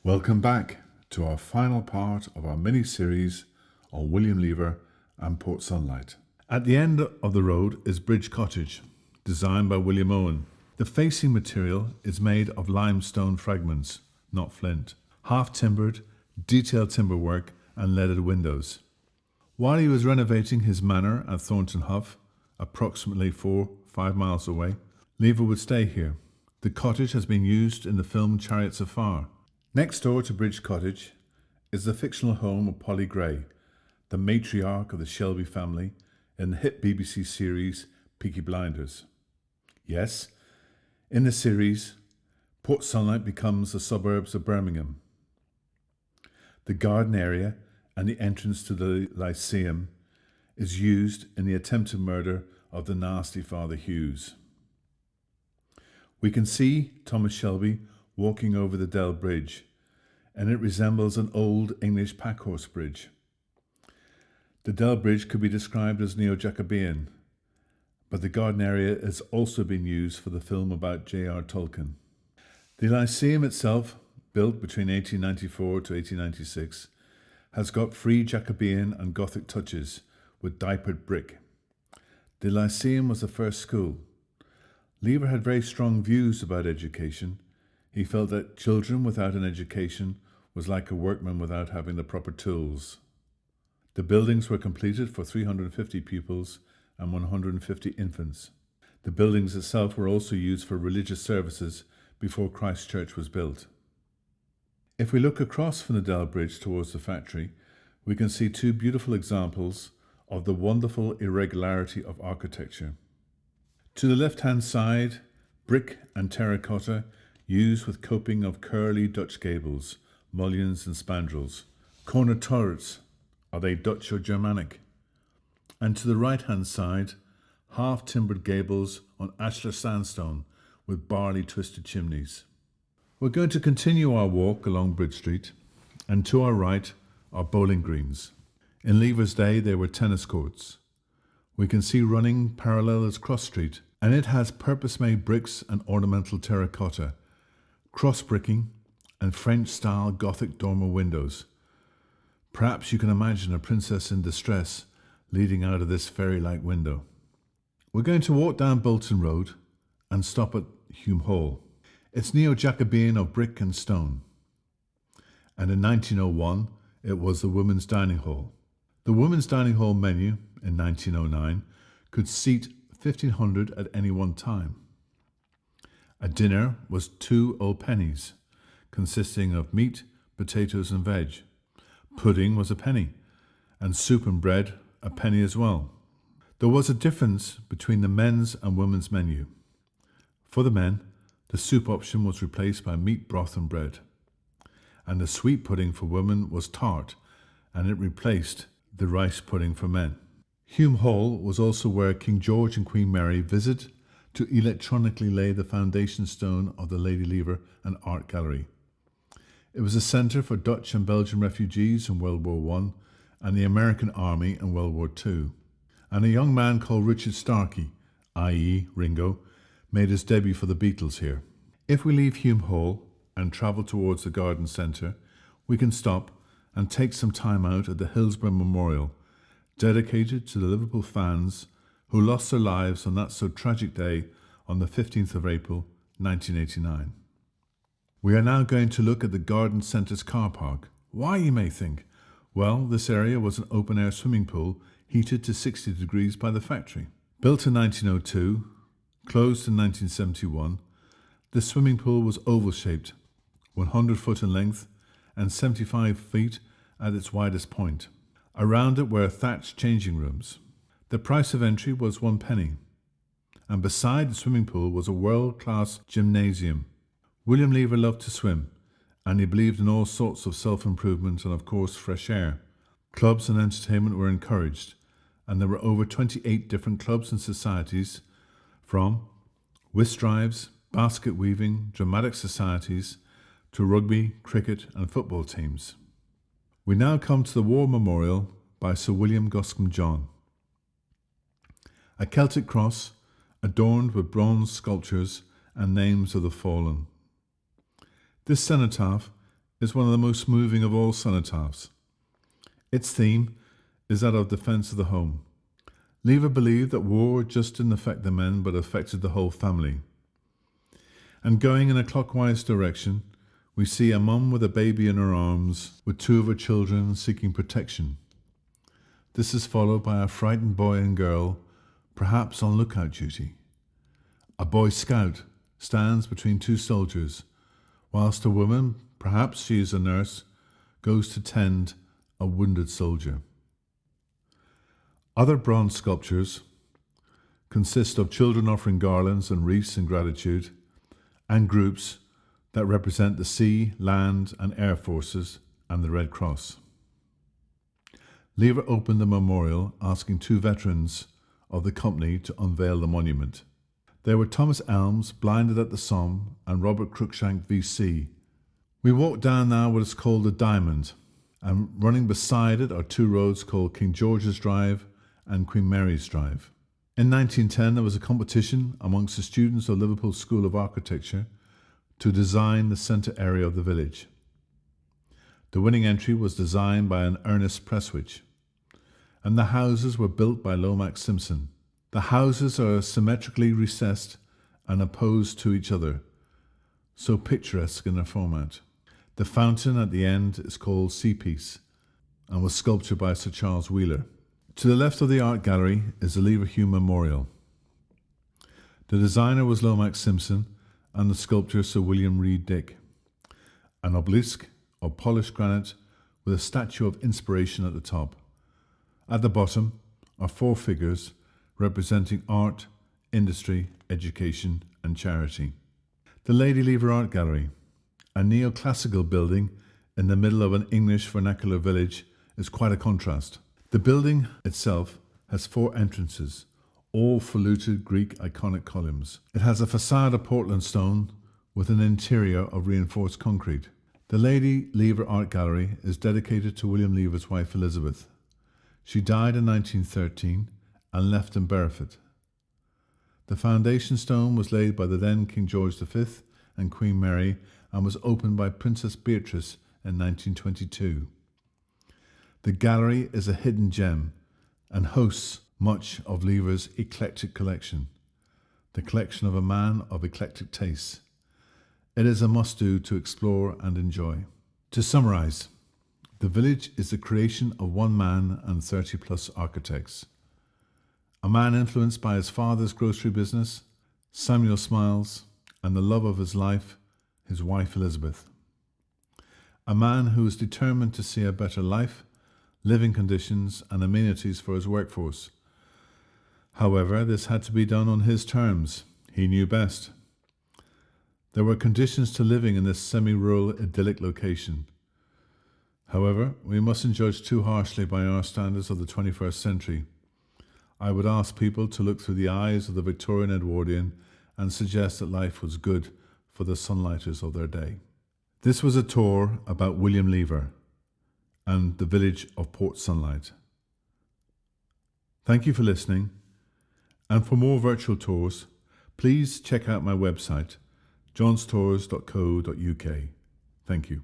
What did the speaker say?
Welcome back to our final part of our mini-series on William Lever and Port Sunlight. At the end of the road is Bridge Cottage, designed by William Owen. The facing material is made of limestone fragments, not flint, half-timbered, detailed timber work and leaded windows. While he was renovating his manor at Thornton Hough, approximately 4-5 miles away, Lever would stay here. The cottage has been used in the film Chariots of Fire. Next door to Bridge Cottage is the fictional home of Polly Gray, the matriarch of the Shelby family in the hit BBC series Peaky Blinders. Yes, in the series, Port Sunlight becomes the suburbs of Birmingham. The garden area and the entrance to the Lyceum is used in the attempted murder of the nasty Father Hughes. We can see Thomas Shelby walking over the Dell Bridge, and it resembles an old English packhorse bridge. The Dell Bridge could be described as neo-Jacobean, but the garden area has also been used for the film about J.R. Tolkien. The Lyceum itself, built between 1894 to 1896, has got free Jacobean and Gothic touches with diapered brick. The Lyceum was the first school. Lever had very strong views about education. He felt that children without an education was like a workman without having the proper tools. The buildings were completed for 350 pupils and 150 infants. The buildings itself were also used for religious services before Christ Church was built. If we look across from the Dell Bridge towards the factory, we can see two beautiful examples of the wonderful irregularity of architecture. To the left-hand side, brick and terracotta used with coping of curly Dutch gables, mullions and spandrels. Corner turrets, are they Dutch or Germanic? And to the right-hand side, half-timbered gables on ashlar sandstone with barley twisted chimneys. We're going to continue our walk along Bridge Street, and to our right are bowling greens. In Lever's day, they were tennis courts. We can see running parallel as Cross Street, and it has purpose-made bricks and ornamental terracotta, cross-bricking and French-style Gothic dormer windows. Perhaps you can imagine a princess in distress leading out of this fairy-like window. We're going to walk down Bolton Road and stop at Hume Hall. It's neo-Jacobean of brick and stone, and in 1901 it was the Women's Dining Hall. The Women's Dining Hall menu in 1909 could seat 1,500 at any one time. A dinner was 2 old pennies, consisting of meat, potatoes and veg. Pudding was a penny, and soup and bread a penny as well. There was a difference between the men's and women's menu. For the men, the soup option was replaced by meat, broth and bread, and the sweet pudding for women was tart, and it replaced the rice pudding for men. Hume Hall was also where King George and Queen Mary visited to electronically lay the foundation stone of the Lady Lever and Art Gallery. It was a centre for Dutch and Belgian refugees in World War I and the American Army in World War II. And a young man called Richard Starkey, i.e. Ringo, made his debut for the Beatles here. If we leave Hume Hall and travel towards the garden centre, we can stop and take some time out at the Hillsborough Memorial, dedicated to the Liverpool fans who lost their lives on that so tragic day on the 15th of April 1989. We are now going to look at the garden centre's car park. Why, you may think? Well, this area was an open-air swimming pool heated to 60 degrees by the factory. Built in 1902, closed in 1971, the swimming pool was oval-shaped, 100 foot in length and 75 feet at its widest point. Around it were thatched changing rooms. The price of entry was 1 penny, and beside the swimming pool was a world-class gymnasium. William Lever loved to swim, and he believed in all sorts of self-improvement and, of course, fresh air. Clubs and entertainment were encouraged, and there were over 28 different clubs and societies, from whist drives, basket weaving, dramatic societies, to rugby, cricket and football teams. We now come to the War Memorial by Sir William Goscombe John. A Celtic cross adorned with bronze sculptures and names of the fallen. This cenotaph is one of the most moving of all cenotaphs. Its theme is that of defence of the home. Lever believed that war just didn't affect the men but affected the whole family. And going in a clockwise direction, we see a mum with a baby in her arms with two of her children seeking protection. This is followed by a frightened boy and girl, perhaps on lookout duty. A boy scout stands between two soldiers, whilst a woman, perhaps she is a nurse, goes to tend a wounded soldier. Other bronze sculptures consist of children offering garlands and wreaths in gratitude, and groups that represent the sea, land and air forces and the Red Cross. Lever opened the memorial asking two veterans of the company to unveil the monument. They were Thomas Elms, blinded at the Somme, and Robert Cruikshank VC. We walk down now what is called the Diamond, and running beside it are two roads called King George's Drive and Queen Mary's Drive. In 1910 there was a competition amongst the students of Liverpool School of Architecture to design the centre area of the village. The winning entry was designed by an Ernest Prestwich, and the houses were built by Lomax Simpson. The houses are symmetrically recessed and opposed to each other, so picturesque in their format. The fountain at the end is called Sea Piece and was sculptured by Sir Charles Wheeler. To the left of the art gallery is the Leverhulme Memorial. The designer was Lomax Simpson and the sculptor Sir William Reid Dick. An obelisk of polished granite with a statue of inspiration at the top. At the bottom are four figures representing art, industry, education and charity. The Lady Lever Art Gallery, a neoclassical building in the middle of an English vernacular village, is quite a contrast. The building itself has four entrances, all fluted Greek iconic columns. It has a facade of Portland stone with an interior of reinforced concrete. The Lady Lever Art Gallery is dedicated to William Lever's wife Elizabeth. She died in 1913 and left in Bereford. The foundation stone was laid by the then King George V and Queen Mary and was opened by Princess Beatrice in 1922. The gallery is a hidden gem and hosts much of Lever's eclectic collection, the collection of a man of eclectic tastes. It is a must-do to explore and enjoy. To summarise, the village is the creation of one man and 30-plus architects. A man influenced by his father's grocery business, Samuel Smiles, and the love of his life, his wife Elizabeth. A man who is determined to see a better life, living conditions and amenities for his workforce. However, this had to be done on his terms. He knew best. There were conditions to living in this semi-rural idyllic location. However, we mustn't judge too harshly by our standards of the 21st century. I would ask people to look through the eyes of the Victorian Edwardian and suggest that life was good for the sunlighters of their day. This was a tour about William Lever and the village of Port Sunlight. Thank you for listening, and for more virtual tours, please check out my website, johnstours.co.uk. Thank you.